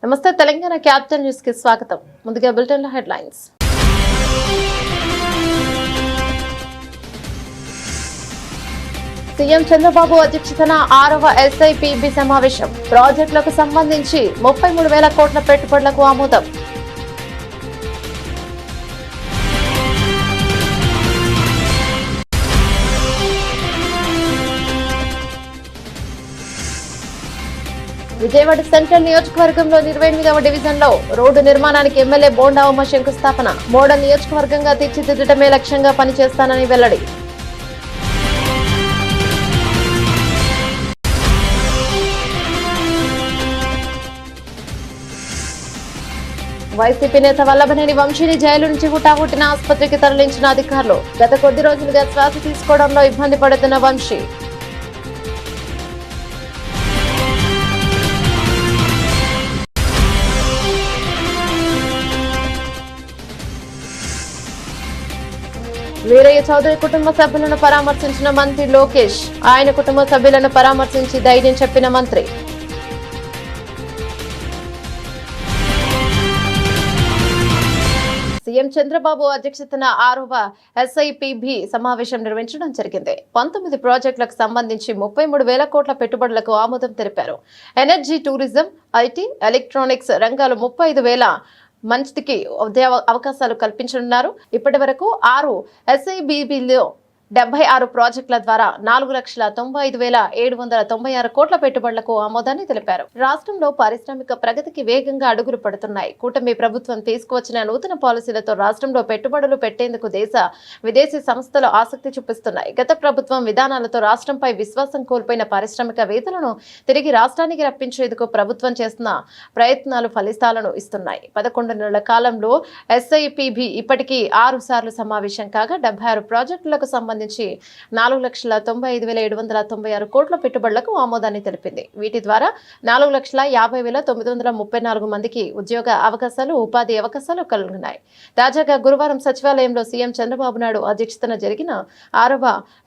నమస్తే Telangana capital news కి స్వాగతం. ముందుగా బులెటిన్ లో హెడ్లైన్స్. సీఎం చంద్రబాబు అధ్యక్షతన 6వ ఎస్ఐపిబి సమావేశం. ప్రాజెక్టులకు సంబంధించి 33,000 కోట్ల పెట్టుబడులకు ఆమోదం. విజయవాడ సెంట్రల్ నియోజకవర్గంలో 28వ డివిజన్లో రోడ్డు నిర్మాణానికి ఎమ్మెల్యే బోండా ఉమ శంకుస్థాపన. మోడల్ నియోజకవర్గంగా తీర్చిదిద్దడమే లక్ష్యంగా పనిచేస్తానని వెల్లడి. వైసీపీ నేత వల్లభనేని వంశీని జైలు నుంచి హుటాహుటిన ఆసుపత్రికి తరలించిన అధికారులు. గత కొద్ది రోజులుగా శ్వాస తీసుకోవడంలో ఇబ్బంది పడుతున్న వంశీ. వీరయ్య చౌదరి కుటుంబ సభ్యులను పరామర్శించిన మంత్రి లోకేష్. ఆయన కుటుంబ సభ్యులను పరామర్శించి ధైర్యం చెప్పిన మంత్రి. సీఎం చంద్రబాబు అధ్యక్షతన 6వ ఎస్ఐపిబి సమావేశం నిర్వహించడం జరిగింది. 19 ప్రాజెక్టులకు సంబంధించి 33,000 కోట్ల పెట్టుబడులకు ఆమోదం తెలిపారు. ఎనర్జీ, టూరిజం, ఐటీ, ఎలక్ట్రానిక్స్ రంగాలు 35,000 మందికి ఉద్యోగ అవకాశాలు కల్పించనున్నారు. ఇప్పటి వరకు 6 ఎస్ఐబిబిలో 76 ప్రాజెక్టుల ద్వారా 4,95,796 కోట్ల పెట్టుబడులకు ఆమోదాన్ని తెలిపారు. రాష్ట్రంలో పారిశ్రామిక ప్రగతికి వేగంగా అడుగులు పడుతున్నాయి. కూటమి ప్రభుత్వం తీసుకువచ్చిన నూతన పాలసీలతో రాష్ట్రంలో పెట్టుబడులు పెట్టేందుకు దేశ విదేశీ సంస్థలు ఆసక్తి చూపిస్తున్నాయి. గత ప్రభుత్వం విధానాలతో రాష్ట్రంపై విశ్వాసం కోల్పోయిన పారిశ్రామికవేత్తలను తిరిగి రాష్ట్రానికి రప్పించేందుకు ప్రభుత్వం చేస్తున్న ప్రయత్నాలు ఫలితాలను ఇస్తున్నాయి. 11 నెలల కాలంలో ఎస్ఐపిబి ఇప్పటికీ 6 సార్లు సమావేశం కాగా 76 ప్రాజెక్టులకు సంబంధించి 4,95,796 కోట్ల పెట్టుబడులకు ఆమోదాన్ని తెలిపింది. వీటి ద్వారా 4,50,934 మందికి ఉద్యోగ అవకాశాలు, ఉపాధి అవకాశాలు కలుగుతున్నాయి. తాజాగా గురువారం సచివాలయంలో సీఎం చంద్రబాబు నాయుడు అధ్యక్షతన జరిగిన 6వ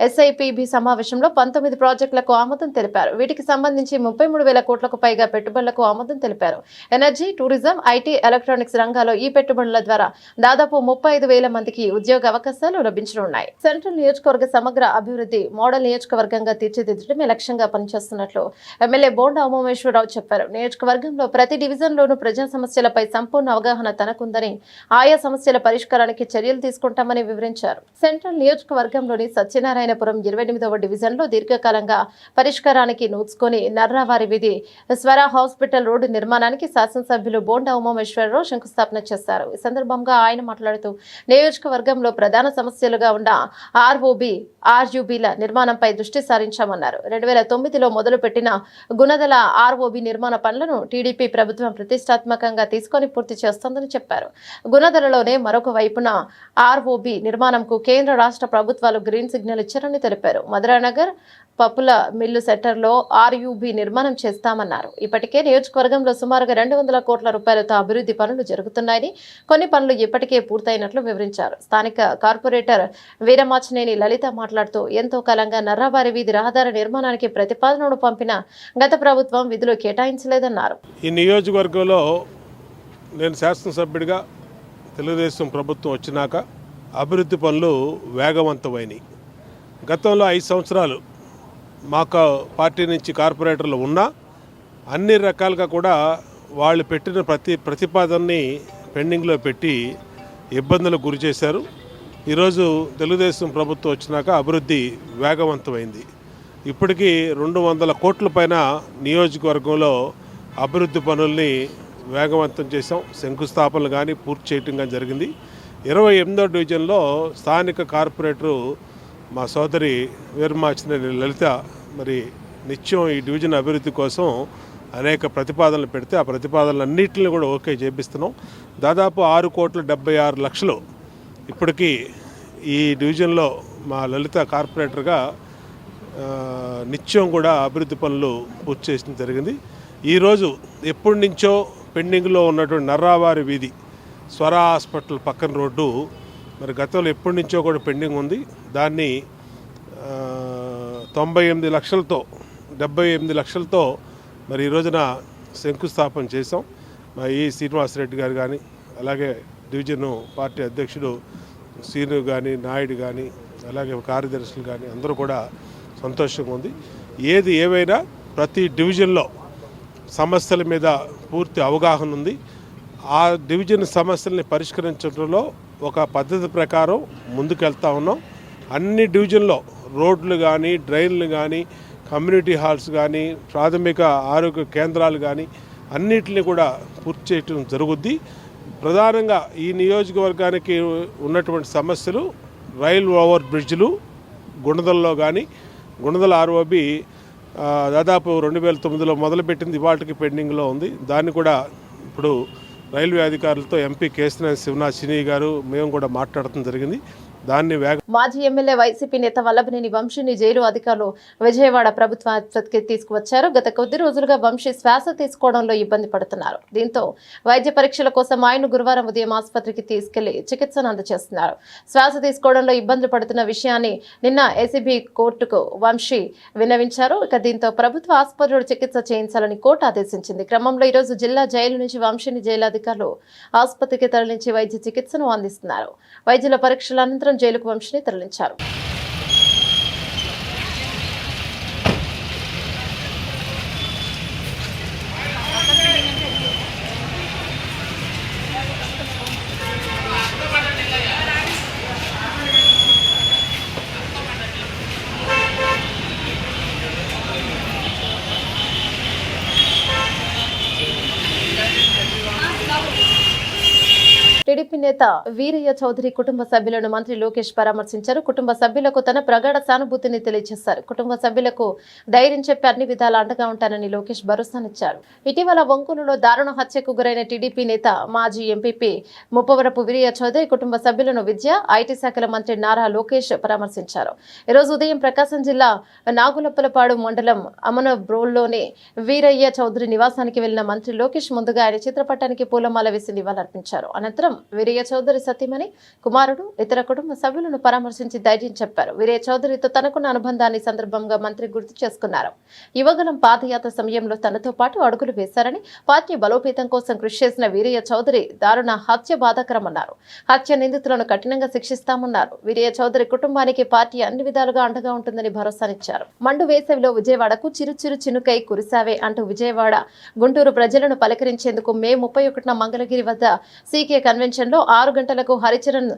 ఎస్ఐపిబి సమావేశంలో 19 ప్రాజెక్టులకు ఆమోదం తెలిపారు. వీటికి సంబంధించి 33,000 కోట్లకు పైగా పెట్టుబడులకు ఆమోదం తెలిపారు. ఎనర్జీ, టూరిజం, ఐటీ, ఎలక్ట్రానిక్స్ రంగాల్లో ఈ పెట్టుబడుల ద్వారా దాదాపు 35,000 మందికి ఉద్యోగ అవకాశాలు లభించనున్నాయి. సెంట్రల్ నియోజకవర్గ సమగ్ర అభివృద్ధి మోడల్ నియోజకవర్గంగా తీర్చిదిద్దడమే లక్ష్యంగా పనిచేస్తున్నట్లు ఎమ్మెల్యే బోండా ఉమామేశ్వరరావు చెప్పారు. నియోజకవర్గంలో ప్రతి డివిజన్లోనూ ప్రజా సమస్యలపై సంపూర్ణ అవగాహన తనకుందని, ఆయా సమస్యల పరిష్కారానికి చర్యలు తీసుకుంటామని వివరించారు. సెంట్రల్ నియోజకవర్గంలోని సత్యనారాయణపురం 28వ డివిజన్లో దీర్ఘకాలంగా పరిష్కారానికి నోచుకొని నర్రావారి వీధి స్వర హాస్పిటల్ రోడ్డు నిర్మాణానికి శాసనసభ్యులు బోండా ఉమామేశ్వరరావు శంకుస్థాపన చేశారు. ఈ సందర్భంగా ఆయన మాట్లాడుతూ నియోజకవర్గంలో ప్రధాన సమస్యలుగా ఉన్న ఆర్ఓబి, ఆర్యుబిల నిర్మాణంపై దృష్టి సారించామన్నారు. 2009లో మొదలుపెట్టిన గుణదల ఆర్ఓబి నిర్మాణ పనులను టీడీపీ ప్రభుత్వం ప్రతిష్టాత్మకంగా తీసుకొని పూర్తి చేస్తోందని చెప్పారు. గుణదలలోనే మరొక వైపున ఆర్ఓబి నిర్మాణంకు కేంద్ర రాష్ట్ర ప్రభుత్వాలు గ్రీన్ సిగ్నల్ ఇచ్చారని తెలిపారు. మధురానగర్ పప్పుల మిల్లు సెంటర్లో ఆర్యుబి నిర్మాణం చేస్తామన్నారు. ఇప్పటికే నియోజకవర్గంలో సుమారుగా 200 కోట్ల రూపాయలతో అభివృద్ధి పనులు జరుగుతున్నాయని, కొన్ని పనులు ఇప్పటికే పూర్తయినట్లు వివరించారు. స్థానిక కార్పొరేటర్ వీరమాచినేని లలిత మాట్లాడుతూ ఎంతో కాలంగా నర్రావారి వీధి రహదారి నిర్మాణానికి ప్రతిపాదనను పంపిన గత ప్రభుత్వం విధులు కేటాయించలేదన్నారు. ఈ నియోజకవర్గంలో నేను శాసనసభ్యుడిగా తెలుగుదేశం ప్రభుత్వం వచ్చినాక అభివృద్ధి పనులు వేగవంతమైనవి. గతంలో 5 సంవత్సరాలు మాకు పార్టీ నుంచి కార్పొరేటర్లు ఉన్నా అన్ని రకాలుగా కూడా వాళ్ళు పెట్టిన ప్రతిపాదనని పెండింగ్లో పెట్టి ఇబ్బందులకు గురి చేశారు. ఈరోజు తెలుగుదేశం ప్రభుత్వం వచ్చినాక అభివృద్ధి వేగవంతమైంది. ఇప్పటికీ 200 కోట్ల పైన నియోజకవర్గంలో అభివృద్ధి పనుల్ని వేగవంతం చేసాం. శంకుస్థాపనలు కానీ పూర్తి చేయటం కానీ జరిగింది. 28వ డివిజన్లో స్థానిక కార్పొరేటరు మా సోదరి వీరమాచినేని లలిత మరి నిత్యం ఈ డివిజన్ అభివృద్ధి కోసం అనేక ప్రతిపాదనలు పెడితే ఆ ప్రతిపాదనలన్నింటినీ కూడా ఓకే చేపిస్తున్నాం. దాదాపు 6,76,00,000 ఇప్పటికీ ఈ డివిజన్లో మా లలిత కార్పొరేటర్గా నిత్యం కూడా అభివృద్ధి పనులు పూర్తి చేయడం జరిగింది. ఈరోజు ఎప్పటి నుంచో పెండింగ్లో ఉన్నటువంటి నర్రావారి వీధి స్వర హాస్పిటల్ పక్కన రోడ్డు మరి గతంలో ఎప్పటి నుంచో కూడా పెండింగ్ ఉంది. దాన్ని 98 లక్షలతో 78 లక్షలతో మరి ఈ రోజున శంకుస్థాపన చేసాం. మా ఈ శ్రీనివాసరెడ్డి గారు కానీ, అలాగే డివిజన్ పార్టీ అధ్యక్షుడు శ్రీను కానీ, నాయుడు కానీ, అలాగే కార్యదర్శులు కానీ అందరూ కూడా సంతోషంగా ఉంది. ఏది ఏవైనా ప్రతి డివిజన్లో సమస్యల మీద పూర్తి అవగాహన ఉంది. ఆ డివిజన్ సమస్యల్ని పరిష్కరించడంలో ఒక పద్ధతి ప్రకారం ముందుకెళ్తా ఉన్నాం. అన్ని డివిజన్లో రోడ్లు కానీ, డ్రైన్లు కానీ, కమ్యూనిటీ హాల్స్ కానీ, ప్రాథమిక ఆరోగ్య కేంద్రాలు కానీ అన్నిటిని కూడా పూర్తి చేయడం జరుగుద్ది. ప్రధానంగా ఈ నియోజకవర్గానికి ఉన్నటువంటి సమస్యలు రైల్ ఓవర్ బ్రిడ్జ్లు గుణదల్లో కానీ, గుణదల ఆర్ఓబి దాదాపు 2009లో మొదలుపెట్టింది, ఇవాళకి పెండింగ్లో ఉంది. దాన్ని కూడా ఇప్పుడు రైల్వే అధికారులతో ఎంపీ కేశినేని శివనాథ్ సినీ గారు మేము కూడా మాట్లాడటం జరిగింది. దాన్ని మాజీ ఎమ్మెల్యే వైసీపీ నేత వల్లభనేని వంశీని జైలు అధికారులు విజయవాడ ప్రభుత్వ ఆసుపత్రికి తీసుకువచ్చారు. గత కొద్ది రోజులుగా వంశీ శ్వాస తీసుకోవడంలో ఇబ్బంది పడుతున్నారు. దీంతో వైద్య పరీక్షల కోసం ఆయన గురువారం ఉదయం ఆసుపత్రికి తీసుకెళ్లి చికిత్సను అందజేస్తున్నారు. శ్వాస తీసుకోవడంలో ఇబ్బందులు పడుతున్న విషయాన్ని నిన్న ఏసీబీ కోర్టుకు వంశీ విన్నవించారు. ఇక దీంతో ప్రభుత్వ ఆసుపత్రిలో చికిత్స చేయించాలని కోర్టు ఆదేశించింది. క్రమంలో ఈరోజు జిల్లా జైలు నుంచి వంశీని జైలు అధికారులు ఆసుపత్రికి తరలించి వైద్య చికిత్సను అందిస్తున్నారు. వైద్యుల పరీక్షల అనంతరం జైలుకు వంశీని తరలించారు. టీడీపీ నేత వీరయ్య చౌదరి కుటుంబ సభ్యులను మంత్రి లోకేష్ పరామర్శించారు. కుటుంబ సభ్యులకు తన ప్రగాఢ సానుభూతిని తెలియజేశారు. కుటుంబ సభ్యులకు ధైర్యం చెప్పి అన్ని విధాలా అండగా ఉంటానని లోకేష్ భరోసానిచ్చారు. ఇటీవల ఒంగోలులో దారుణ హత్యకు గురైన టీడీపీ నేత మాజీ ఎంపీపీ ముప్పవరపు వీరయ్య చౌదరి కుటుంబ సభ్యులను విద్య, ఐటీ శాఖల మంత్రి నారా లోకేష్ పరామర్శించారు. ఈరోజు ఉదయం ప్రకాశం జిల్లా నాగులప్పలపాడు మండలం అమనబ్రోల్లోని వీరయ్య చౌదరి నివాసానికి వెళ్లిన మంత్రి లోకేష్ ముందుగా ఆయన చిత్రపటానికి పూలమాల వేసి నివాళులర్పించారు. అనంతరం వీరయ్య చౌదరి సతీమణి, కుమారుడు, ఇతర కుటుంబ సభ్యులను పరామర్శించి ధైర్యం చెప్పారు. వీరయ్య చౌదరితో తనకున్న అనుబంధాన్ని సందర్భంగా మంత్రి గుర్తు చేసుకున్నారు. యువగలం పాదయాత్ర సమయంలో తనతో పాటు అడుగులు వేశారని, పార్టీ బలోపేతం కోసం కృషి చేసిన వీరయ్య చౌదరి దారుణ హత్య బాధాకరమన్నారు. హత్య నిందితులను కఠినంగా శిక్షిస్తామన్నారు. వీరయ్య చౌదరి కుటుంబానికి పార్టీ అన్ని విధాలుగా అండగా ఉంటుందని భరోసానిచ్చారు. మండు వేసవిలో విజయవాడకు చిరు చినుకై కురిసావే అంటూ విజయవాడ, గుంటూరు ప్రజలను పలకరించేందుకు మే 31న మంగళగిరి వద్ద సీకే కన్వెన్షన్ లో 6 గంటలకు హరిచరణ్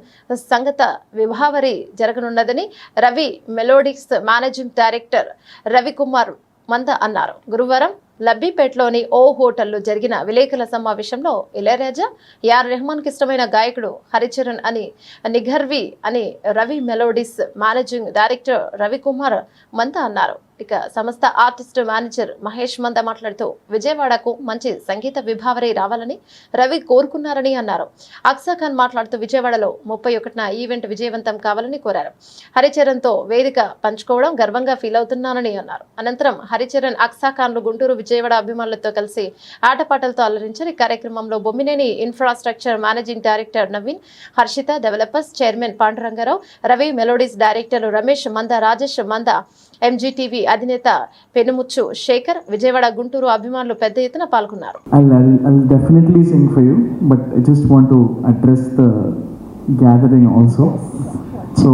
సంగత విభావరి జరగనున్నదని రవి మెలోడిక్స్ మేనేజింగ్ డైరెక్టర్ రవికుమార్ మంద అన్నారు. గురువారం లబ్బీపేటలోని ఓ హోటల్లో జరిగిన విలేకరుల సమావేశంలో ఇళయరాజా, యార్ రెహమాన్ కి ఇష్టమైన గాయకుడు హరిచరణ్ అని నిఘర్వి అని Ravi melodies managing director Ravikumar మంద అన్నారు. ఇక సంస్థ ఆర్టిస్ట్ మేనేజర్ మహేష్ మంద మాట్లాడుతూ విజయవాడకు మంచి సంగీత విభావరి రావాలని రవి కోరుకున్నారని అన్నారు. అక్సా ఖాన్ మాట్లాడుతూ విజయవాడలో 31న ఈవెంట్ విజయవంతం కావాలని కోరారు. హరిచరణ్ తో వేదిక పంచుకోవడం గర్వంగా ఫీల్ అవుతున్నానని అన్నారు. అనంతరం హరిచరణ్, అక్సా ఖాన్లు గుంటూరు, విజయవాడ అభిమానులతో కలిసి ఆటపాటలతో అలరించారు. ఈ కార్యక్రమంలో Bommineni infrastructure managing director Naveen, Harshitha, developers chairman Pandurangarao, Ravi melodies డైరెక్టర్లు రమేష్ మంద, రాజేష్ మంద, ఎంజీటీవీ అధినేత పెనుముచ్చు శేఖర్, విజయవాడ, గుంటూరు అభిమానులు పెద్ద ఎత్తున పాల్గొన్నారు. I'll definitely sing for you, but I just want to address the gathering also. So,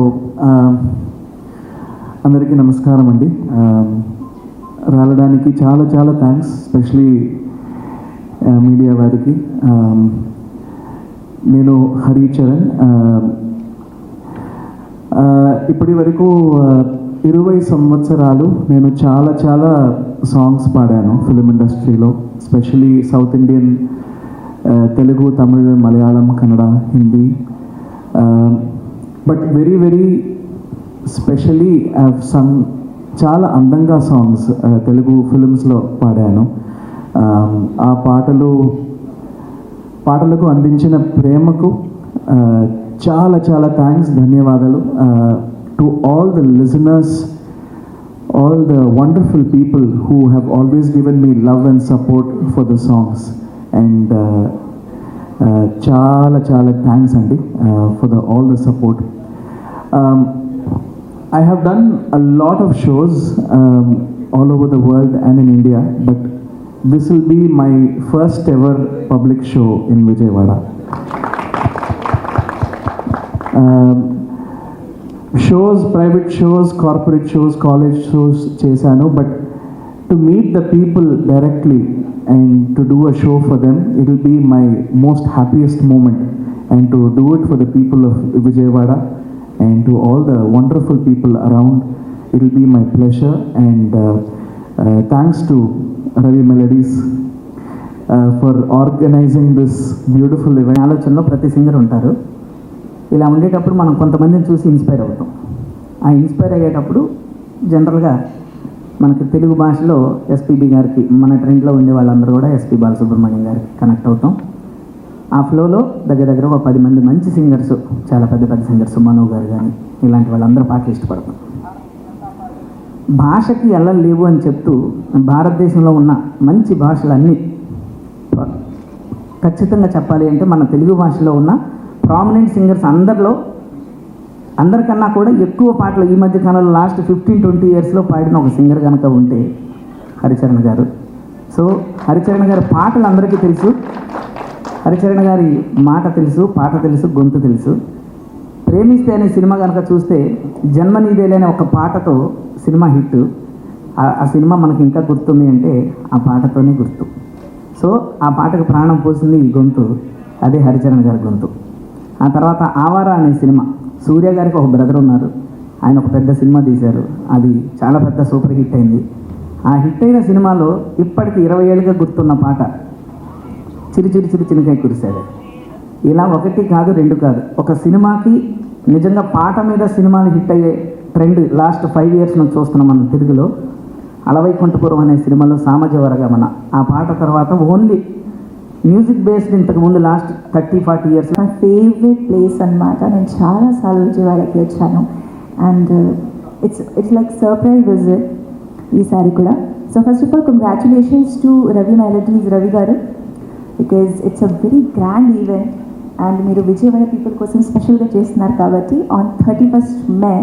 అందరికీ నమస్కారం అండి. రావడానికి చాలా చాలా థ్యాంక్స్, ఎస్పెషలీ మీడియా వారికి. నేను హరిచరణ్. ఇప్పటి వరకు 20 సంవత్సరాలు నేను చాలా చాలా సాంగ్స్ పాడాను ఫిలిం ఇండస్ట్రీలో, especially south Indian, Telugu, Tamil, Malayalam, Kannada, Hindi. But very very specially I have sung చాలా అందంగా సాంగ్స్ తెలుగు ఫిలిమ్స్లో పాడాను. ఆ పాటలకు అందించిన ప్రేమకు చాలా చాలా థ్యాంక్స్, ధన్యవాదాలు. To all the listeners, all the wonderful people who have always given me love and support for the songs, and chala chala thanks andi for all the support. I have done a lot of shows all over the world and in India, but this will be my first ever public show in Vijayawada. Shows, private shows, corporate shows, college shows chesanu, but to meet the people directly and to do a show for them, it will be my most happiest moment, and to do it for the people of Vijayawada and to all the wonderful people around, it will be my pleasure. And thanks to Ravi Melodies for organizing this beautiful event. ఆలోచనలో ప్రతి singer ఉంటారు. ఇలా ఉండేటప్పుడు మనం కొంతమందిని చూసి inspire అవుతాం. ఆ ఇన్స్పైర్ అయ్యేటప్పుడు జనరల్గా మనకి తెలుగు భాషలో ఎస్పీబీ గారికి, మన ట్రెండ్లో ఉండే వాళ్ళందరూ కూడా ఎస్పీ బాలసుబ్రహ్మణ్యం గారికి కనెక్ట్ అవుతాం. ఆ ఫ్లోలో దగ్గర ఒక 10 మంది మంచి సింగర్స్, చాలా పెద్ద పెద్ద సింగర్స్, మనో గారు కానీ ఇలాంటి వాళ్ళందరూ పాటలు ఇష్టపడతాం. భాషకి ఎల్లలు లేవు అని చెప్తూ భారతదేశంలో ఉన్న మంచి భాషలన్నీ ఖచ్చితంగా చెప్పాలి అంటే మన తెలుగు భాషలో ఉన్న ప్రామినెంట్ సింగర్స్ అందరికన్నా కూడా ఎక్కువ పాటలు ఈ మధ్య కాలంలో లాస్ట్ 15-20 ఇయర్స్లో పాడిన ఒక సింగర్ కనుక ఉంటే హరిచరణ్ గారు. సో హరిచరణ్ గారి పాటలు అందరికీ తెలుసు, హరిచరణ్ గారి మాట తెలుసు, పాట తెలుసు, గొంతు తెలుసు. ప్రేమిస్తే అనే సినిమా కనుక చూస్తే జన్మ నీదేలే అనే ఒక పాటతో సినిమా హిట్. ఆ సినిమా మనకి ఇంకా గుర్తుంది అంటే ఆ పాటతోనే గుర్తు. సో ఆ పాటకు ప్రాణం పోసింది ఈ గొంతు, అదే హరిచరణ్ గారి గొంతు. ఆ తర్వాత ఆవారా అనే సినిమా, సూర్య గారికి ఒక బ్రదర్ ఉన్నారు, ఆయన ఒక పెద్ద సినిమా తీశారు, అది చాలా పెద్ద సూపర్ హిట్ అయింది. ఆ హిట్ అయిన సినిమాలో ఇప్పటికి 20 ఏళ్ళుగా గుర్తున్న పాట చిరు చిరు చిరు చినుకై కురిశాడు. ఇలా 1 కాదు 2 కాదు, ఒక సినిమాకి నిజంగా పాట మీద సినిమాలు హిట్ అయ్యే ట్రెండ్ లాస్ట్ 5 ఇయర్స్ నుంచి చూస్తున్నాం మనం తెలుగులో. అలవైకుంఠపురం అనే సినిమాలో సామజవరగమన ఆ పాట తర్వాత ఓన్లీ మ్యూజిక్ బేస్డ్ ఇంతకుముందు లాస్ట్ 30-40 ఇయర్స్. నా ఫేవరెట్ ప్లేస్ అన్నమాట. నేను చాలాసార్లు విజయవాడకి వచ్చాను and it's like surprise visit ఈసారి కూడా. So first of all congratulations to Ravi melodies Ravi garu, because it's a very grand event and మీరు విజయవాడ పీపుల్ కోసం స్పెషల్గా చేస్తున్నారు కాబట్టి on 31st May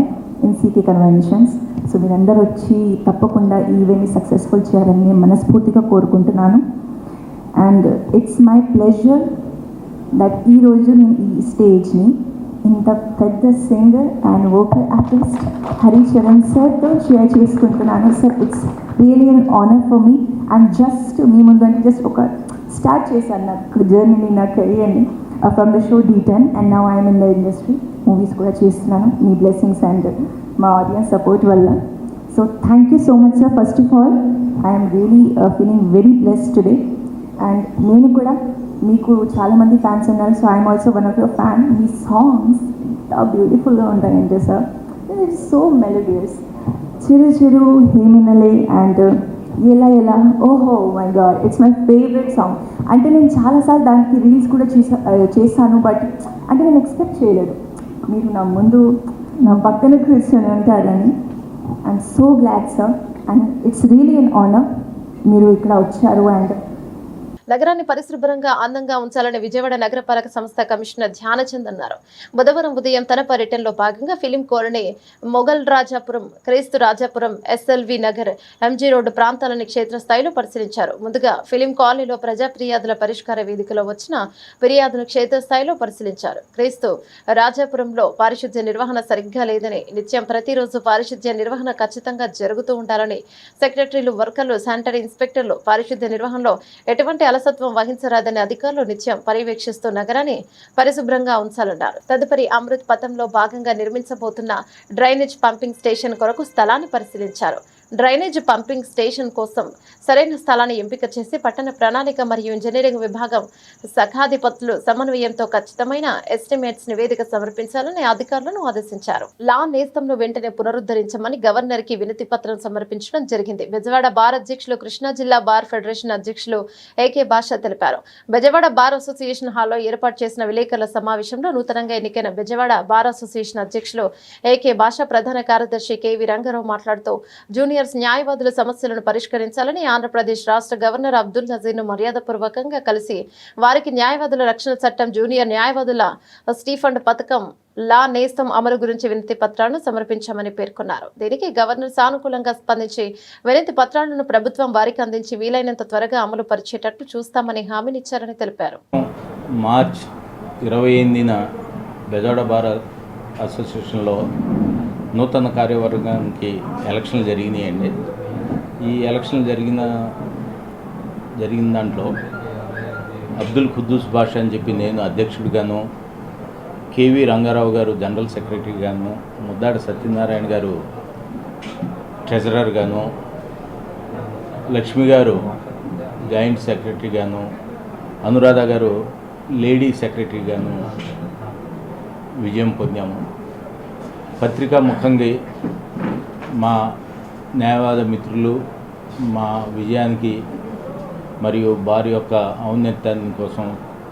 in CK conventions. So మీరందరూ వచ్చి తప్పకుండా ఈ ఈవెంట్ని సక్సెస్ఫుల్ చేయాలని నేను మనస్ఫూర్తిగా కోరుకుంటున్నాను. And it's my pleasure that ఈరోజు నేను ఈ స్టేజ్ని ఇంత పెద్ద singer and vocal artist Haricharan సార్తో షేర్ చేసుకుంటున్నాను. Sir it's really an honour for me. And just మీ ముందంటే జస్ట్ ఒక స్టార్ట్ చేశాను నాకు జర్నీని, నా కెరియర్ని from the show D10 and now I'm in the industry. Movies కూడా చేస్తున్నాను మీ బ్లెస్సింగ్స్ అండ్ మా ఆడియన్స్ సపోర్ట్ వల్ల. So thank you so much sir. First of all I'm really feeling very blessed today. And నేను కూడా మీకు చాలామంది fans ఉన్నారు, so I'm also one of your fan. మీ సాంగ్స్ ఎంత బ్యూటిఫుల్గా ఉంటాయంటే సార్, ఇట్స్ సో మెలోడియస్. చిరు చిరు హేమినలే అండ్ ఎలా ఎలా, ఓహో my God, it's my favourite song. అంటే నేను చాలాసార్లు దానికి రీల్స్ కూడా చేశాను, బట్ అంటే నేను ఎక్స్పెక్ట్ చేయలేదు మీరు నా ముందు నా పక్కన కూర్చొని ఉంటారని. I'm so glad sir and it's really an honour మీరు ఇక్కడ వచ్చారు. అండ్ నగరాన్ని పరిశుభ్రంగా అందంగా ఉంచాలని విజయవాడ నగరపాలక సంస్థ కమిషనర్ ధ్యానచంద్ అన్నారు. బుధవారం ఉదయం తన పర్యటనలో భాగంగా film colony, Mughal Rajapuram, Kristu Rajapuram, SLV Nagar, MG road ప్రాంతాలని క్షేత్రస్థాయిలో పరిశీలించారు. ముందుగా ఫిలిం కాలనీలో ప్రజా ఫిర్యాదుల పరిష్కార వేదికలో వచ్చిన ఫిర్యాదును క్షేత్రస్థాయిలో పరిశీలించారు. క్రీస్తు రాజాపురంలో పారిశుద్ధ్య నిర్వహణ సరిగ్గా లేదని, నిత్యం ప్రతిరోజు పారిశుద్ధ్య నిర్వహణ ఖచ్చితంగా జరుగుతూ ఉండాలని సెక్రటరీలు, వర్కర్లు, శానిటరీ ఇన్స్పెక్టర్లు పారిశుద్ధ్య నిర్వహణలో ఎటువంటి అలసత్వం వహించరాదని అధికారులు నిత్యం పర్యవేక్షిస్తూ నగరాన్ని పరిశుభ్రంగా ఉంచాలన్నారు. తదుపరి అమృత్ పథంలో భాగంగా నిర్మించబోతున్న డ్రైనేజ్ పంపింగ్ స్టేషన్ కొరకు స్థలాన్ని పరిశీలించారు. డ్రైనేజ్ పంపింగ్ స్టేషన్ కోసం సరైన స్థలాన్ని ఎంపిక చేసి పట్టణ ప్రణాళిక మరియు ఇంజనీరింగ్ విభాగం శాఖాధిపతులు సమన్వయంతో ఖచ్చితమైన ఎస్టిమేట్స్ నివేదిక సమర్పించాలని అధికారులను ఆదేశించారు. లా నేస్తంను వెంటనే పునరుద్ధరించమని గవర్నర్ కి వినతి పత్రం సమర్పించడం జరిగింది. బెజవాడ బార్ అధ్యక్షులు, కృష్ణా జిల్లా బార్ ఫెడరేషన్ అధ్యక్షులు AK భాష తెలిపారు. బెజవాడ బార్ అసోసియేషన్ హాల్లో ఏర్పాటు చేసిన విలేకరుల సమావేశంలో నూతనంగా ఎన్నికైన బెజవాడ బార్ అసోసియేషన్ అధ్యక్షులు AK భాష, ప్రధాన కార్యదర్శి KV రంగారావు మాట్లాడుతూ జూనియర్స్ న్యాయవాదుల సమస్యలను పరిష్కరించాలని ఆంధ్రప్రదేశ్ రాష్ట్ర గవర్నర్ అబ్దుల్ నజీర్ను మర్యాదపూర్వకంగా కలిసి వారికి న్యాయవాదుల రక్షణ చట్టం, జూనియర్ న్యాయవాదుల స్టీఫండ్ పథకం లా నేస్తం అమలు గురించి వినతి పత్రాలను సమర్పించామని పేర్కొన్నారు. దీనికి గవర్నర్ సానుకూలంగా స్పందించి వినతి పత్రాలను ప్రభుత్వం వారికి అందించి వీలైనంత త్వరగా అమలు పరిచేటట్లు చూస్తామని హామీనిచ్చారని తెలిపారు. మార్చ్ 28న బెజవాడ బార్ అసోసియేషన్లో నూతన కార్యవర్గానికి ఎలక్షన్లు జరిగినాయండి. ఈ ఎలక్షన్లు జరిగిన దాంట్లో అబ్దుల్ ఖుద్దూస్ బాషా అని చెప్పి నేను అధ్యక్షుడిగాను, కేవీ రంగారావు గారు జనరల్ సెక్రటరీగాను, ముద్దాడి సత్యనారాయణ గారు ట్రెజరర్గాను, లక్ష్మి గారు జాయింట్ సెక్రటరీగాను, అనురాధ గారు లేడీ సెక్రటరీగాను విజయం పొందాము. పత్రికా ముఖంగా మా న్యాయవాద మిత్రులు మా విజయానికి మరియు వారి యొక్క ఔన్నత్యాన్ని కోసం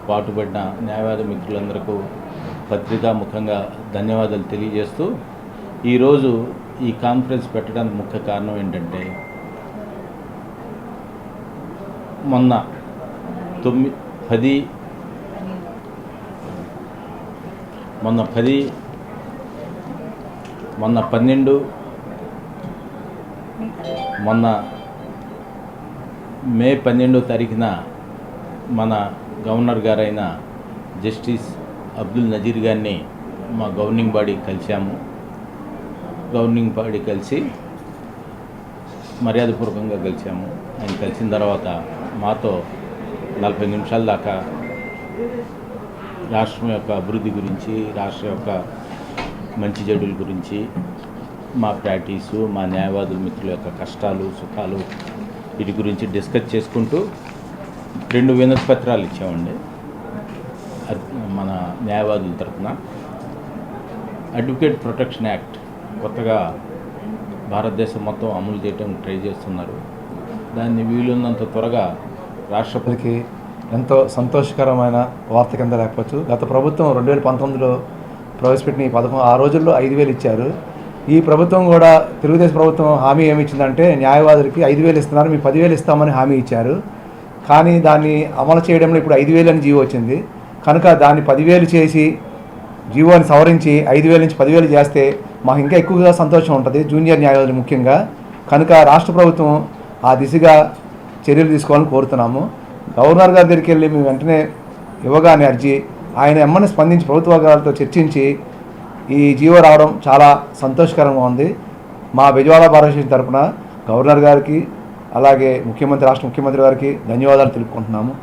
పాటుపడిన న్యాయవాద మిత్రులందరికీ పత్రికా ముఖంగా ధన్యవాదాలు తెలియజేస్తూ ఈరోజు ఈ కాన్ఫరెన్స్ పెట్టడానికి ముఖ్య కారణం ఏంటంటే మొన్న 12 మే 12వ తారీఖున మన గవర్నర్ గారైన జస్టిస్ అబ్దుల్ నజీర్ గారిని మా గవర్నింగ్ బాడీ కలిసాము. గవర్నింగ్ బాడీ కలిసి మర్యాదపూర్వకంగా కలిసాము. ఆయన కలిసిన తర్వాత మాతో 40 నిమిషాల దాకా రాష్ట్రం యొక్క అభివృద్ధి గురించి, రాష్ట్రం యొక్క మంచి చెడుల గురించి, మా ప్రాక్టీసు, మా న్యాయవాదుల మిత్రుల యొక్క కష్టాలు సుఖాలు వీటి గురించి డిస్కస్ చేసుకుంటూ 2 వినతి పత్రాలు ఇచ్చామండి మన న్యాయవాదుల తరఫున. అడ్వకేట్ ప్రొటెక్షన్ యాక్ట్ కొత్తగా భారతదేశం మొత్తం అమలు చేయడానికి ట్రై చేస్తున్నారు. దాన్ని వీలున్నంత త్వరగా రాష్ట్రపతికి ఎంతో సంతోషకరమైన వార్త కింద లేకపోవచ్చు. గత ప్రభుత్వం 2019లో ప్రవేశపెట్టిన ఈ పథకం ఆ రోజుల్లో 5,000 ఇచ్చారు. ఈ ప్రభుత్వం కూడా తెలుగుదేశం ప్రభుత్వం హామీ ఏమి ఇచ్చిందంటే న్యాయవాదులకి 5,000 ఇస్తున్నారు, మీకు 10,000 ఇస్తామని హామీ ఇచ్చారు. కానీ దాన్ని అమలు చేయడంలో ఇప్పుడు 5,000 అని జీవో వచ్చింది. కనుక దాన్ని 10,000 చేసి జీవోని సవరించి 5,000 నుంచి 10,000 చేస్తే మాకు ఇంకా ఎక్కువగా సంతోషం ఉంటుంది, జూనియర్ న్యాయవాదులు ముఖ్యంగా. కనుక రాష్ట్ర ప్రభుత్వం ఆ దిశగా చర్యలు తీసుకోవాలని కోరుతున్నాము. గవర్నర్ గారి దగ్గరికి వెళ్ళి మేము వెంటనే ఇవ్వగానే అర్జీ ఆయన ఎమ్మని స్పందించి ప్రభుత్వ వర్గాలతో చర్చించి ఈ జీవో రావడం చాలా సంతోషకరంగా ఉంది. మా బెజవాడ బార్ అసోసియేషన్ తరఫున గవర్నర్ గారికి అలాగే రాష్ట్ర ముఖ్యమంత్రి గారికి ధన్యవాదాలు తెలుపుకుంటున్నాము.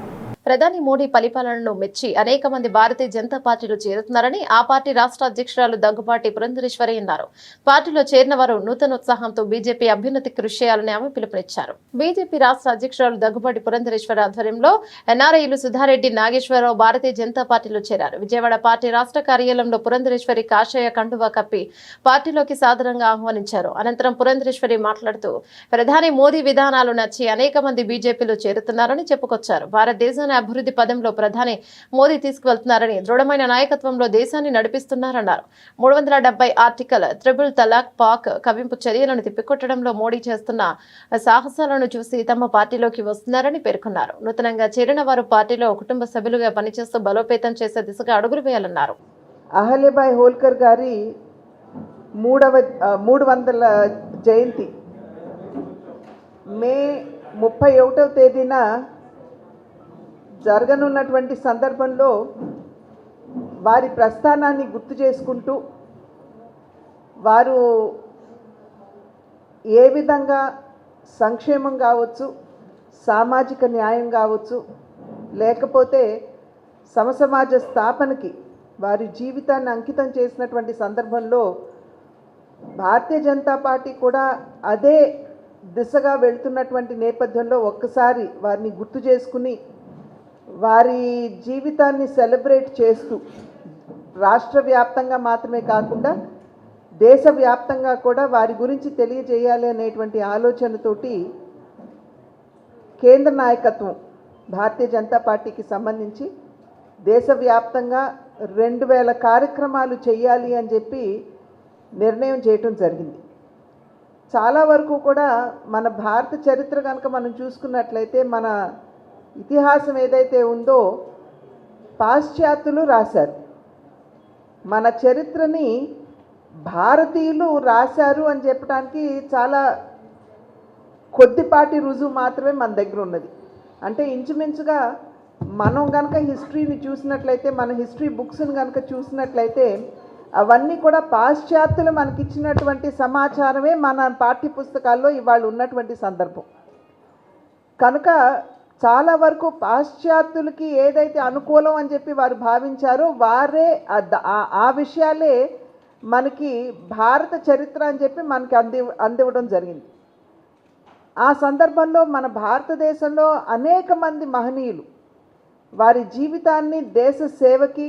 ప్రధాని మోడీ పరిపాలనను మెచ్చి అనేక మంది భారతీయ జనతా పార్టీలో చేరుతున్నారని ఆ పార్టీ రాష్ట్ర అధ్యక్షురాలు దగ్గుబాటి పురంధరేశ్వరి అన్నారు. పార్టీలో చేరిన వారు నూతనోత్సాహంతో బీజేపీ అభ్యున్నతికి కృషి చేయాలని ఆమె పిలుపునిచ్చారు. బీజేపీ రాష్ట్ర అధ్యక్షురాలు దగ్గుబాటి పురంధరేశ్వరి ఆధ్వర్యంలో ఎన్ఆర్ఐలు సుధారెడ్డి, నాగేశ్వరరావు భారతీయ జనతా పార్టీలో చేరారు. విజయవాడ పార్టీ రాష్ట్ర కార్యాలయంలో పురంధరేశ్వరి కాషాయ కండువా కప్పి పార్టీలోకి సాదరంగా ఆహ్వానించారు. అనంతరం పురంధరేశ్వరి మాట్లాడుతూ ప్రధాని మోదీ విధానాలు నచ్చి అనేక మంది బీజేపీలో చేరుతున్నారని చెప్పుకొచ్చారు. భారతదేశాన్ని అభివృద్ధి పదంలో ప్రధాని మోదీ తీసుకువెళ్తున్నారని, దృఢమైన నాయకత్వంలో దేశాన్ని నడిపిస్తున్నారన్నారు. 370 ఆర్టికల్, ట్రిపుల్ తలాక్, పాక్ కవింపు చర్యలను తిప్పికొట్టడంలో మోడీ చేస్తున్న సాహసాలను చూసి తమ పార్టీలోకి వస్తున్నారని పేర్కొన్నారు. నూతనంగా చేరిన వారు పార్టీలో కుటుంబ సభ్యులుగా పనిచేస్తూ బలోపేతం చేసే దిశగా అడుగులు వేయాలన్నారు. అహల్యబాయ్ హోల్కర్ గారి 300వ జయంతి మే 31వ తేదీన జరగనున్నటువంటి సందర్భంలో వారి ప్రస్థానాన్ని గుర్తు చేసుకుంటూ వారు ఏ విధంగా సంక్షేమం కావచ్చు, సామాజిక న్యాయం కావచ్చు, లేకపోతే సమసమాజ స్థాపనకి వారి జీవితాన్ని అంకితం చేసినటువంటి సందర్భంలో భారతీయ జనతా పార్టీ కూడా అదే దిశగా వెళ్తున్నటువంటి నేపథ్యంలో ఒక్కసారి వారిని గుర్తు చేసుకుని వారి జీవితాన్ని సెలబ్రేట్ చేస్తూ రాష్ట్ర వ్యాప్తంగా మాత్రమే కాకుండా దేశవ్యాప్తంగా కూడా వారి గురించి తెలియజేయాలి అనేటువంటి ఆలోచనతోటి కేంద్ర నాయకత్వం భారతీయ జనతా పార్టీకి సంబంధించి దేశవ్యాప్తంగా 2,000 కార్యక్రమాలు చేయాలి అని చెప్పి నిర్ణయం చేయటం జరిగింది. చాలా వరకు కూడా మన భారత చరిత్ర కనుక మనం చూసుకున్నట్లయితే మన ఇతిహాసం ఏదైతే ఉందో పాశ్చాత్యులు రాశారు. మన చరిత్రని భారతీయులు రాశారు అని చెప్పడానికి చాలా కొద్దిపాటి రుజువు మాత్రమే మన దగ్గర ఉన్నది. అంటే ఇంచుమించుగా మనం కనుక హిస్టరీని చూసినట్లయితే, మన హిస్టరీ బుక్స్ని కనుక చూసినట్లయితే అవన్నీ కూడా పాశ్చాత్యులు మనకిచ్చినటువంటి సమాచారమే మన పాఠ్యపుస్తకాల్లో ఇవాళ ఉన్నటువంటి సందర్భం. కనుక చాలా వరకు పాశ్చాత్యులకి ఏదైతే అనుకూలం అని చెప్పి వారు భావించారో వారే ఆ విషయాలే మనకి భారత చరిత్ర అని చెప్పి మనకి అందివ్వడం జరిగింది. ఆ సందర్భంలో మన భారతదేశంలో అనేక మంది మహనీయులు వారి జీవితాన్ని దేశ సేవకి,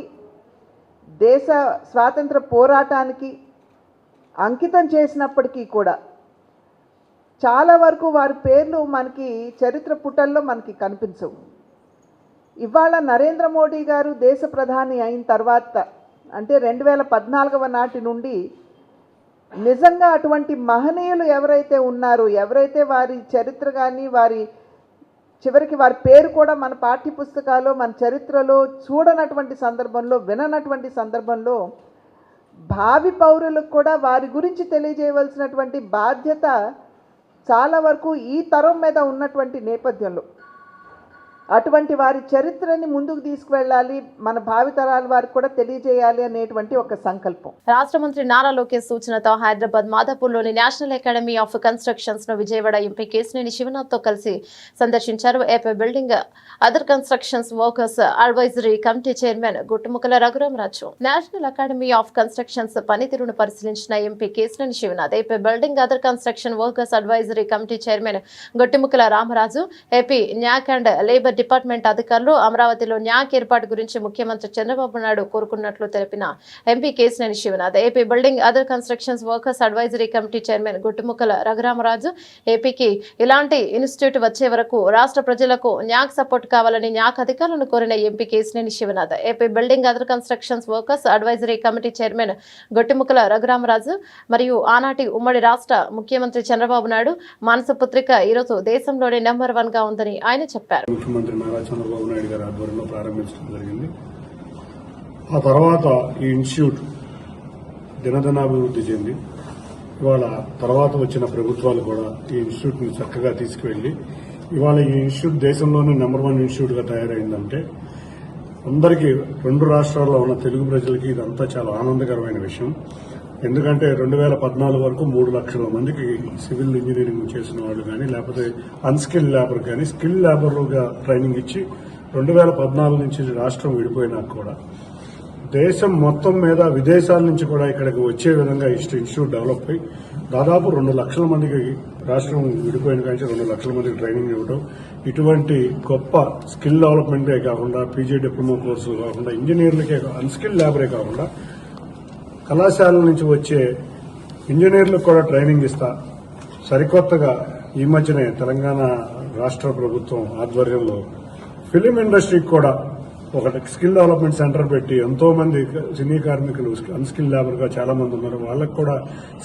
దేశ స్వాతంత్ర పోరాటానికి అంకితం చేసినప్పటికీ కూడా చాలా వరకు వారి పేర్లు మనకి చరిత్ర పుటల్లో మనకి కనిపించవు. ఇవాళ నరేంద్ర మోడీ గారు దేశ ప్రధాని అయిన తర్వాత, అంటే 2014 నాటి నుండి నిజంగా అటువంటి మహనీయులు ఎవరైతే ఉన్నారో, ఎవరైతే వారి చరిత్ర కానీ చివరికి వారి పేరు కూడా మన పాఠ్యపుస్తకాల్లో, మన చరిత్రలో చూడనటువంటి సందర్భంలో, విననటువంటి సందర్భంలో భావి పౌరులకు కూడా వారి గురించి తెలియజేయవలసినటువంటి బాధ్యత చాలా వరకు ఈ తరం మీద ఉన్నటువంటి నేపథ్యంలో అటువంటి వారి చరిత్రని ముందుకు తీసుకువెళ్ళాలి, మన భావితరాల వారికి కూడా తెలియజేయాలి అనేటువంటి ఒక సంకల్పం. రాష్ట్ర మంత్రి నారా లోకేష్ సూచనతో హైదరాబాద్ మాదాపూర్లోని నేషనల్ అకాడమీ ఆఫ్ కన్స్ట్రక్షన్స్ ను విజయవాడ ఎంపీ కేశినేని శివనాథ్ తో కలిసి సందర్శించారు. AP building other constructions workers advisory committee chairman Guttumukkala Raghuramaraju national academy of constructions పనితీరును పరిశీలించిన MP Kesineni Sivanath, AP building other construction workers advisory committee chairman Guttumukkala Ramaraju, AP NAC and labour department అధికారులు అమరావతిలో న్యాక్ ఏర్పాటు గురించి ముఖ్యమంత్రి చంద్రబాబు నాయుడు కోరుకున్నట్లు తెలిపిన MP Kesineni Sivanath, AP building other constructions workers advisory committee chairman Guttumukkala Raghuramaraju, ఏపీకి ఇలాంటి ఇన్స్టిట్యూట్ వచ్చే వరకు రాష్ట్ర ప్రజలకు న్యాక్ సపోర్ట్ కావాలని న్యాక్ అధికారులను కోరిన MP Kesineni Sivanath, AP building other constructions workers advisory committee chairman Guttumukkala Raghuramaraju మరియు ఆనాటి ఉమ్మడి రాష్ట్ర ముఖ్యమంత్రి చంద్రబాబు నాయుడు మానసపుత్రిక ఈరోజు దేశంలోనే నెంబర్ 1 గా ఉందని ఆయన చెప్పారు. ముఖ్యమంత్రి నారా చంద్రబాబు నాయుడు గారి ఆధ్వర్యంలో ప్రారంభించడం జరిగింది. ఆ తర్వాత ఈ ఇన్స్టిట్యూట్ దినదినాభివృద్ధి చెంది ఇవాళ తర్వాత వచ్చిన ప్రభుత్వాలు కూడా ఈ ఇన్స్టిట్యూట్ని చక్కగా తీసుకువెళ్లి ఇవాళ ఈ ఇన్స్టిట్యూట్ దేశంలోనే నెంబర్ 1 ఇన్స్టిట్యూట్గా తయారైందంటే అందరికీ, 2 రాష్ట్రాల్లో ఉన్న తెలుగు ప్రజలకి ఇదంతా చాలా ఆనందకరమైన విషయం. ఎందుకంటే 2014 వరకు 3 లక్షల మందికి సివిల్ ఇంజనీరింగ్ చేసిన వాళ్ళు కానీ, లేకపోతే అన్స్కిల్ లేబర్ కానీ స్కిల్ లేబర్లుగా ట్రైనింగ్ ఇచ్చి 2014 నుంచి రాష్ట్రం విడిపోయినాక కూడా దేశం మొత్తం మీద విదేశాల నుంచి కూడా ఇక్కడికి వచ్చే విధంగా ఇన్స్టిట్యూట్ డెవలప్ అయ్యి దాదాపు 2 లక్షల మందికి, రాష్ట్రం విడిపోయిన కానీ 2 లక్షల మందికి ట్రైనింగ్ ఇవ్వడం, ఇటువంటి గొప్ప స్కిల్ డెవలప్మెంటే కాకుండా, పీజీ డిప్లొమా కోర్సులు కాకుండా, ఇంజనీర్లకే అన్స్కిల్ లేబరే కాకుండా కళాశాలల నుంచి వచ్చే ఇంజనీర్లకు కూడా ట్రైనింగ్ ఇస్తా సరికొత్తగా ఈ మధ్యనే తెలంగాణ రాష్ట్ర ప్రభుత్వం ఆధ్వర్యంలో ఫిలిం ఇండస్ట్రీకి కూడా ఒక స్కిల్ డెవలప్మెంట్ సెంటర్ పెట్టి ఎంతో మంది సినీ కార్మికులు అన్స్కిల్ లేబర్ గా చాలా మంది ఉన్నారు, వాళ్ళకు కూడా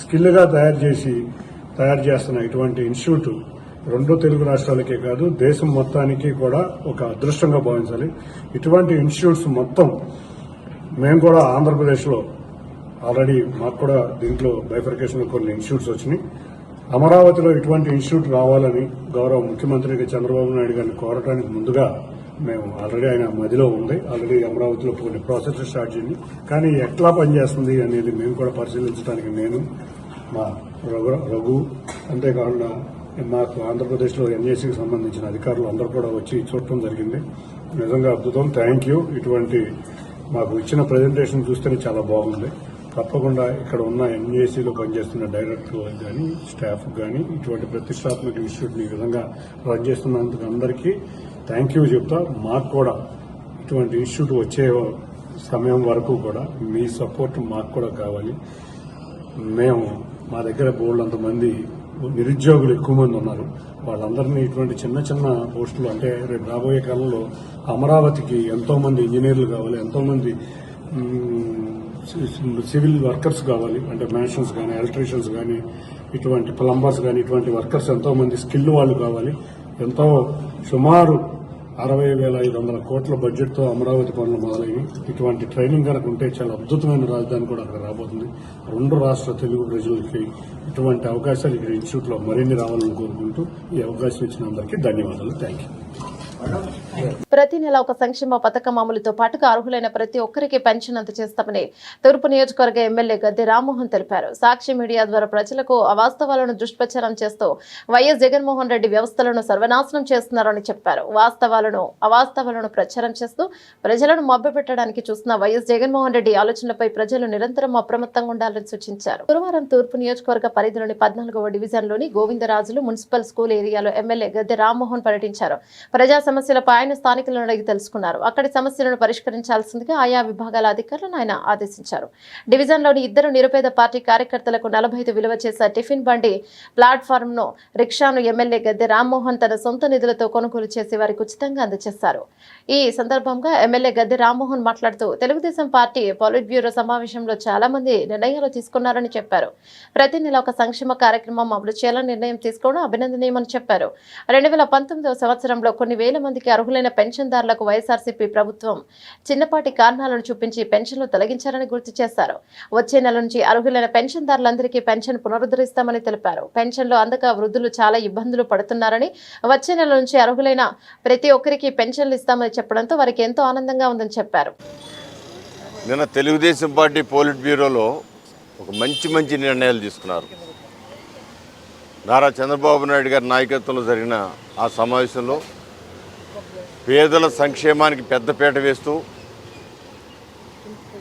స్కిల్ గా తయారు చేస్తున్న ఇటువంటి ఇన్స్టిట్యూట్ 2 తెలుగు రాష్ట్రాలకే కాదు దేశం మొత్తానికి కూడా ఒక అదృష్టంగా భావించాలి. ఇటువంటి ఇన్స్టిట్యూట్స్ మొత్తం మేము కూడా ఆంధ్రప్రదేశ్లో ఆల్రెడీ మాకు కూడా దీంట్లో బైఫర్కేషన్ కొన్ని ఇన్స్టిట్యూట్స్ వచ్చినాయి. అమరావతిలో ఇటువంటి ఇన్స్టిట్యూట్ రావాలని గౌరవ ముఖ్యమంత్రి చంద్రబాబు నాయుడు గారిని కోరటానికి ముందుగా మేము ఆల్రెడీ ఆయన మదిలో ఉంది. ఆల్రెడీ అమరావతిలో కొన్ని ప్రాసెస్ స్టార్ట్ చేయండి, కానీ ఎట్లా పనిచేస్తుంది అనేది మేము కూడా పరిశీలించడానికి నేను, మా రఘు, అంతేకాకుండా మాకు ఆంధ్రప్రదేశ్లో ఎన్ఏసీకి సంబంధించిన అధికారులు అందరూ కూడా వచ్చి చూడటం జరిగింది. నిజంగా అద్భుతం. Thank you. ఇటువంటి మాకు ఇచ్చిన ప్రజెంటేషన్ చూస్తేనే చాలా బాగుంది. తప్పకుండా ఇక్కడ ఉన్న ఎన్ఏసీలో పనిచేస్తున్న డైరెక్టర్లు కానీ, స్టాఫ్ కానీ, ఇటువంటి ప్రతిష్టాత్మక ఇన్స్టిట్యూట్ని ఈ విధంగా రన్ చేస్తున్నందుకు అందరికీ థ్యాంక్ యూ చెప్తా. మాకు కూడా ఇటువంటి ఇన్స్టిట్యూట్ వచ్చే సమయం వరకు కూడా మీ సపోర్ట్ మాకు కూడా కావాలి. మా దగ్గర బోల్డంతమంది నిరుద్యోగులు ఎక్కువ మంది ఉన్నారు. వాళ్ళందరినీ ఇటువంటి చిన్న చిన్న పోస్టులు, అంటే రేపు రాబోయే కాలంలో అమరావతికి ఎంతో మంది ఇంజనీర్లు కావాలి, ఎంతో మంది సివిల్ వర్కర్స్ కావాలి, అంటే మ్యాషన్స్ కానీ, ఎలక్ట్రీషియన్స్ కానీ, ఇటువంటి ప్లంబర్స్ కానీ, ఇటువంటి వర్కర్స్ ఎంతో మంది స్కిల్ వాళ్ళు కావాలి. ఎంతో సుమారు 60,500 కోట్ల బడ్జెట్తో అమరావతి పనులు మొదలయ్యి ఇటువంటి ట్రైనింగ్ కనుక ఉంటే చాలా అద్భుతమైన రాజధాని కూడా అక్కడ రాబోతుంది. 2 రాష్ట్ర తెలుగు ప్రజలకి ఇటువంటి అవకాశాలు ఇక్కడ ఇన్స్టిట్యూట్లో మరిన్ని రావాలని కోరుకుంటూ ఈ అవకాశం ఇచ్చిన అందరికీ ధన్యవాదాలు. Thank you. ప్రతి నెల ఒక సంక్షేమ పథకం అమలుతో పాటుగా అర్హులైన ప్రతి ఒక్కరికి పెన్షన్ అందజేస్తామని తూర్పు నియోజకవర్గ ఎమ్మెల్యే గద్దె రామ్మోహన్ తెలిపారు. సాక్షి మీడియా ద్వారా ప్రజలకు అవాస్తవాలను దుష్ప్రచారం చేస్తూ వైఎస్ జగన్మోహన్ రెడ్డి వ్యవస్థలను సర్వనాశనం చేస్తున్నారని చెప్పారు. అవాస్తవాలను ప్రచారం చేస్తూ ప్రజలను మభ్యపెట్టడానికి చూస్తున్న వైఎస్ జగన్మోహన్ రెడ్డి ఆలోచనలపై ప్రజలు నిరంతరం అప్రమత్తంగా ఉండాలని సూచించారు. గురువారం తూర్పు నియోజకవర్గ పరిధిలోని 14వ డివిజన్లోని గోవిందరాజులు మున్సిపల్ స్కూల్ ఏరియాలో ఎమ్మెల్యే గద్దె రామ్మోహన్ పర్యటించారు. ప్రజా సమస్యలపై ఆయన స్థానికులను అడిగి తెలుసుకున్నారు. అక్కడి సమస్యలను పరిష్కరించాల్సిందిగా ఆయా విభాగాల అధికారులను ఆయన ఆదేశించారు. డివిజన్లోని 2 నిరుపేద పార్టీ కార్యకర్తలకు 45 విలువ చేసే టిఫిన్ బండి ప్లాట్ఫామ్ను రిక్షాను ఎమ్మెల్యే గద్దె రామ్మోహన్ తన సొంత నిధులతో కొనుగోలు చేసి వారికి ఉచితంగా అందజేశారు. ఈ సందర్భంగా ఎమ్మెల్యే గద్దె రామ్మోహన్ మాట్లాడుతూ తెలుగుదేశం పార్టీ పొలిట్ బ్యూరో సమావేశంలో చాలా మంది నిర్ణయాలు తీసుకున్నారని చెప్పారు. ప్రతి నెల ఒక సంక్షేమ కార్యక్రమం అమలు చేయాలని నిర్ణయం తీసుకోవడం అభినందనీయమని చెప్పారు. 2019వ సంవత్సరంలో కొన్ని వేల మందికి అర్హులైన పెన్షన్దారులకు వైఎస్ఆర్సీపీ ప్రభుత్వం చిన్నపాటి కారణాలను చూపించి పెన్షన్లు తొలగించారని గుర్తు చేశారు. వచ్చే నెల నుంచి అర్హులైన పెన్షన్దారులందరికీ పెన్షన్ పునరుద్ధరిస్తామని తెలిపారు. పెన్షన్లు అందక వృద్ధులు చాలా ఇబ్బందులు పడుతున్నారని, వచ్చే నెల నుంచి అర్హులైన ప్రతి ఒక్కరికి పెన్షన్లు ఇస్తామని చెప్పడంతో వారికి ఎంతో ఆనందంగా ఉందని చెప్పారు. నిన్న తెలుగుదేశం పార్టీ పోలిట్ బ్యూరోలో ఒక మంచి నిర్ణయాలు తీసుకున్నారు. నారా చంద్రబాబు నాయుడు గారి నాయకత్వంలో జరిగిన ఆ సమావేశంలో పేదల సంక్షేమానికి పెద్దపీట వేస్తూ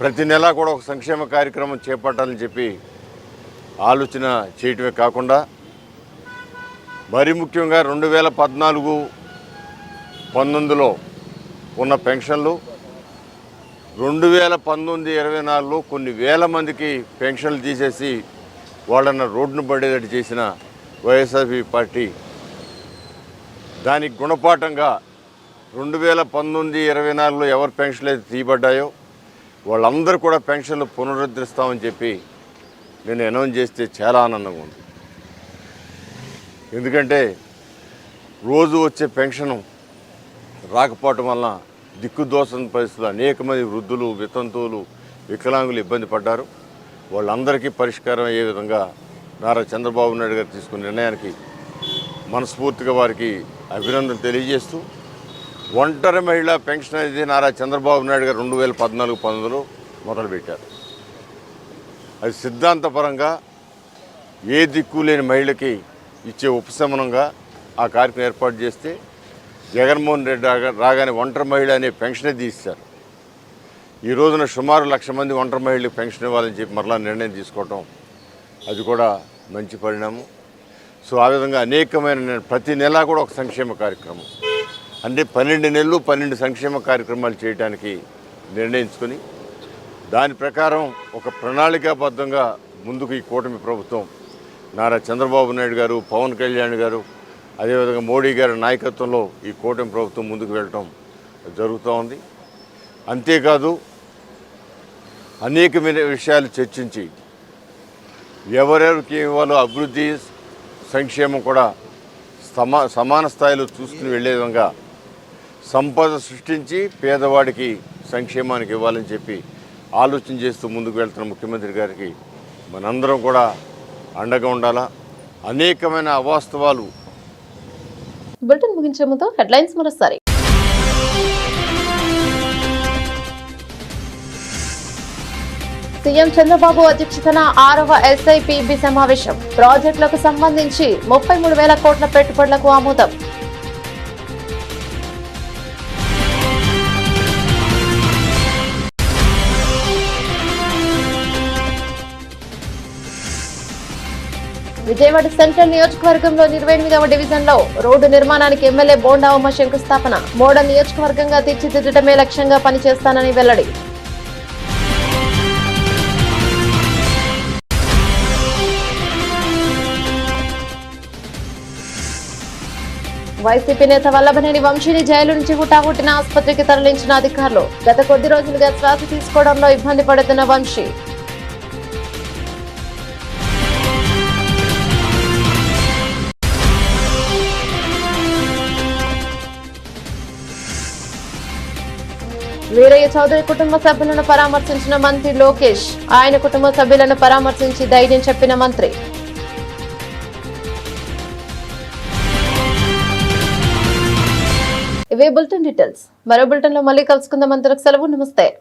ప్రతి నెలా కూడా ఒక సంక్షేమ కార్యక్రమం చేపట్టాలని చెప్పి ఆలోచన చేయటమే కాకుండా మరి ముఖ్యంగా 2014-19లో ఉన్న పెన్షన్లు 2019-24లో కొన్ని వేల మందికి పెన్షన్లు తీసేసి వాళ్ళన్న రోడ్డును పడేటట్టు చేసిన వైఎస్ఆర్సీపీ పార్టీ దానికి గుణపాఠంగా 2019-24లో ఎవరు పెన్షన్లు అయితే తీయబడ్డాయో వాళ్ళందరూ కూడా పెన్షన్లు పునరుద్ధరిస్తామని చెప్పి నేను అనౌన్స్ చేస్తే చాలా ఆనందంగా ఉంది. ఎందుకంటే రోజు వచ్చే పెన్షన్ రాకపోవటం వలన దిక్కుదోసన పరిస్థితులు అనేక మంది వృద్ధులు, వితంతువులు, వికలాంగులు ఇబ్బంది పడ్డారు. వాళ్ళందరికీ పరిష్కారం అయ్యే విధంగా నారా చంద్రబాబు నాయుడు గారు తీసుకున్న నిర్ణయానికి మనస్ఫూర్తిగా వారికి అభినందనలు తెలియజేస్తూ ఒంటరి మహిళా పెన్షన్ అనేది నారా చంద్రబాబు నాయుడు గారు 2014-19లో మొదలుపెట్టారు. అది సిద్ధాంతపరంగా ఏ దిక్కు లేని మహిళకి ఇచ్చే ఉపశమనంగా ఆ కార్యక్రమం ఏర్పాటు చేస్తే జగన్మోహన్ రెడ్డి రాగానే ఒంటరి మహిళ అనే పెన్షనే తీశారు. ఈ రోజున సుమారు 1,00,000 మంది ఒంటరి మహిళలకు పెన్షన్ ఇవ్వాలని చెప్పి మరలా నిర్ణయం తీసుకోవటం అది కూడా మంచి పరిణామం. సో ఆ విధంగా అనేకమైన ప్రతి నెల కూడా ఒక సంక్షేమ కార్యక్రమం అంటే 12 నెలలు 12 సంక్షేమ కార్యక్రమాలు చేయడానికి నిర్ణయించుకొని దాని ప్రకారం ఒక ప్రణాళికాబద్ధంగా ముందుకు ఈ కూటమి ప్రభుత్వం నారా చంద్రబాబు నాయుడు గారు, పవన్ కళ్యాణ్ గారు, అదేవిధంగా మోడీ గారి నాయకత్వంలో ఈ కూటమి ప్రభుత్వం ముందుకు వెళ్ళటం జరుగుతూ ఉంది. అంతేకాదు అనేకమైన విషయాలు చర్చించి ఎవరెవరికి ఇవ్వాలో అభివృద్ధి సంక్షేమం కూడా సమాన స్థాయిలో చూసుకుని వెళ్ళే విధంగా సంపద సృష్టించి పేదవాడికి సంక్షేమానికి ఇవ్వాలని చెప్పి ఆలోచన చేస్తూ ముందుకు వెళ్తున్న ముఖ్యమంత్రి గారికి మనందరం కూడా అండగా ఉండాలా. అనేకమైన అవాస్తవాలు. బులెటిన్ ముగించే ముందు హెడ్లైన్స్ మరోసారి. సీఎం చంద్రబాబు అధ్యక్షతన 6వ SIPB సమావేశం. ప్రాజెక్టులకు సంబంధించి 33,000 కోట్ల పెట్టుబడులకు ఆమోదం. విజయవాడ సెంట్రల్ నియోజకవర్గంలోని 28వ డివిజన్లో రోడ్డు నిర్మాణానికి ఎమ్మెల్యే బోండా ఉమ శంకుస్థాపన. మోడల్ నియోజకవర్గంగా తీర్చిదిద్దడమే లక్ష్యంగా పనిచేస్తానని వెల్లడి. వైసీపీ నేత వల్లభనేని వంశీని జైలు నుంచి హుటాహుటిన ఆసుపత్రికి తరలించిన అధికారులు. గత కొద్ది రోజులుగా శ్వాస తీసుకోవడంలో ఇబ్బంది పడుతున్న వంశీ. వీరయ్య చౌదరి కుటుంబ సభ్యులను పరామర్శించిన మంత్రి లోకేష్. ఆయన కుటుంబ సభ్యులను పరామర్శించి ధైర్యం చెప్పిన మంత్రి. ఇవే బులెటిన్ డీటెయిల్స్. మరో బులెటిన్ లో మళ్ళీ కలుసుకుందాం. అందరికి సెలవు. నమస్తే.